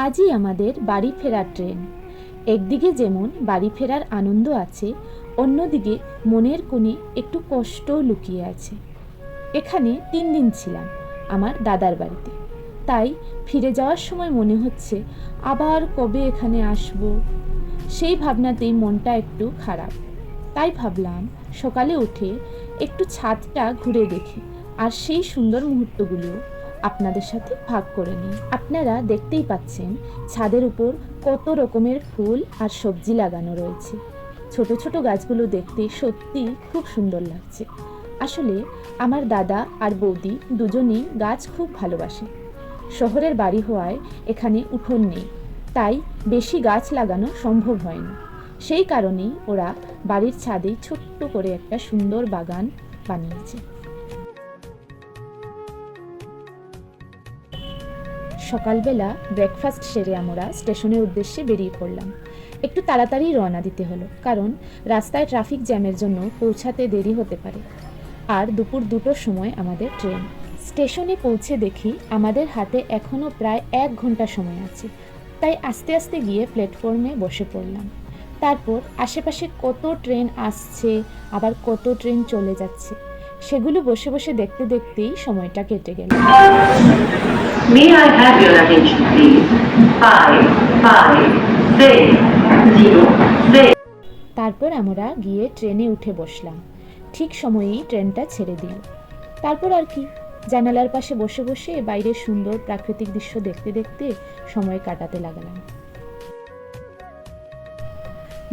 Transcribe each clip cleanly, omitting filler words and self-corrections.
আজই আমাদের বাড়ি ফেরার ট্রেন। একদিকে যেমন বাড়ি ফেরার আনন্দ আছে, অন্যদিকে মনের কোণে একটু কষ্টও লুকিয়ে আছে। এখানে 3 দিন ছিলাম আমার দাদার বাড়িতে, তাই ফিরে যাওয়ার সময় মনে হচ্ছে আবার কবে এখানে আসব। সেই ভাবনাতেই মনটা একটু খারাপ। তাই ভাবলাম সকালে উঠে একটু ছাদটা ঘুরে দেখি, আর সেই সুন্দর মুহূর্তগুলো আপনাদের সাথে ভাগ করে নিই। আপনারা দেখতেই পাচ্ছেন ছাদের উপর কত রকমের ফুল আর সবজি লাগানো রয়েছে। ছোট ছোট গাছগুলো দেখতে সত্যি খুব সুন্দর লাগছে। আসলে আমার দাদা আর বৌদি দুজনেই গাছ খুব ভালোবাসে। শহরের বাড়ি হওয়ায় এখানে উঠোন নেই, তাই বেশি গাছ লাগানো সম্ভব হয় না। সেই কারণেই ওরা বাড়ির ছাদে ছোট্ট করে একটা সুন্দর বাগান বানিয়েছে। সকালবেলা ব্রেকফাস্ট সেরে আমরা স্টেশনের উদ্দেশ্যে বেরিয়ে পড়লাম। একটু তাড়াতাড়ি রওনা দিতে হলো, কারণ রাস্তায় ট্রাফিক জ্যামের জন্য পৌঁছাতে দেরি হতে পারে। আর দুপুর 2টোর সময় আমাদের ট্রেন। স্টেশনে পৌঁছে দেখি আমাদের হাতে এখনও প্রায় 1 ঘন্টা সময় আছে, তাই আস্তে আস্তে গিয়ে প্ল্যাটফর্মে বসে পড়লাম। তারপর আশেপাশে কত ট্রেন আসছে, আবার কত ট্রেন চলে যাচ্ছে, সেগুলো বসে বসে দেখতে দেখতেই সময়টা কেটে গেল। May I have your attention, please? 55606. তারপর আমরা গিয়ে ট্রেনে উঠে বসলাম। ঠিক সময়েই ট্রেনটা ছেড়ে দিল। তারপর আর কি, জানালার পাশে বসে বসে বাইরের সুন্দর প্রাকৃতিক দৃশ্য দেখতে দেখতে সময় কাটাতে লাগলাম।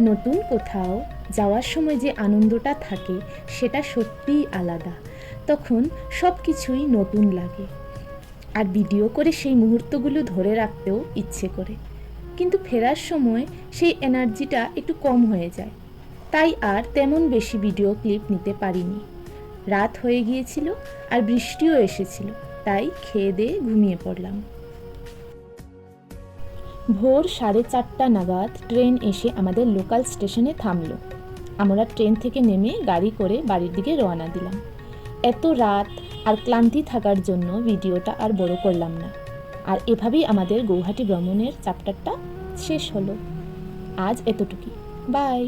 নতুন কোথাও যাওয়ার সময় যে আনন্দটা থাকে সেটা সত্যিই আলাদা। তখন সব কিছুই নতুন লাগে, আর ভিডিও করে সেই মুহূর্তগুলো ধরে রাখতেও ইচ্ছে করে। কিন্তু ফেরার সময় সেই এনার্জিটা একটু কম হয়ে যায়, তাই আর তেমন বেশি ভিডিও ক্লিপ নিতে পারিনি। রাত হয়ে গিয়েছিল আর বৃষ্টিও এসেছিল, তাই খেয়ে দিয়ে ঘুমিয়ে পড়লাম। ভোর 4:30 নাগাদ ট্রেন এসে আমাদের লোকাল স্টেশনে থামলো। আমরা ট্রেন থেকে নেমে গাড়ি করে বাড়ির দিকে রওনা দিলাম। এত রাত আর ক্লান্তি থাকার জন্য ভিডিওটা আর বড় করলাম না। আর এভাবেই আমাদের গৌহাটি ভ্রমণের চ্যাপ্টারটা শেষ হলো। আজ এতটুকুই। বাই।